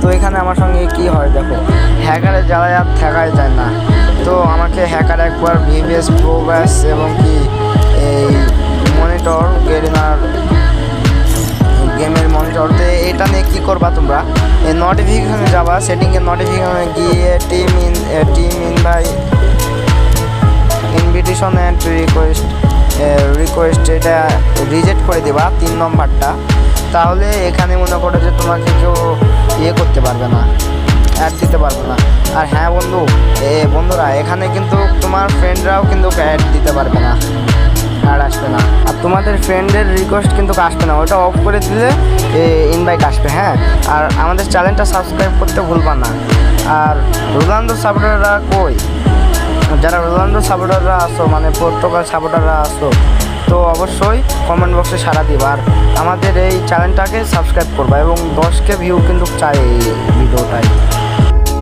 তো এখানে আমার সঙ্গে কি হয় দেখো, হ্যাকারের জ্বালায় আর থাকাই যায় না। তো আমাকে হ্যাকার একবার ভিভিএস প্রো ব্যাস এবং কি এই মনিটর গেরিনার গেমের মনিটরতে এটা নিয়ে কী করবা তোমরা, এই নোটিফিকেশনে যাবা, সেটিংয়ে নোটিফিকেশনে গিয়ে টিম ইনভিটেশন অ্যান্ড রিকোয়েস্ট এটা রিজেক্ট করে দেবা 3 নম্বরটা। তাহলে এখানে মনে করো যে তোমাকে কেউ করতে পারবে না, অ্যাড দিতে পারবে না। আর হ্যাঁ বন্ধুরা এখানে কিন্তু তোমার ফ্রেন্ডরাও কিন্তু অ্যাড দিতে পারবে না, অ্যাড আসবে না। আর তোমাদের ফ্রেন্ডের রিকোয়েস্ট কিন্তু আসবে না, ওটা অফ করে দিলে ইনভাইট আসবে। হ্যাঁ, আর আমাদের চ্যানেলটা সাবস্ক্রাইব করতে ভুলবা না। আর রোনাল্ডো সাপোর্টাররা কই, যারা রোনাল্ডো সাপোর্টাররা আসো মানে পর্তুগাল সাপোর্টাররা আসো, তো অবশ্যই কমেন্ট বক্সে সাড়া দিবা। আর আমাদের এই চ্যানেলটাকে সাবস্ক্রাইব করবা এবং 10K ভিউ কিন্তু চাই এই ভিডিওটায়।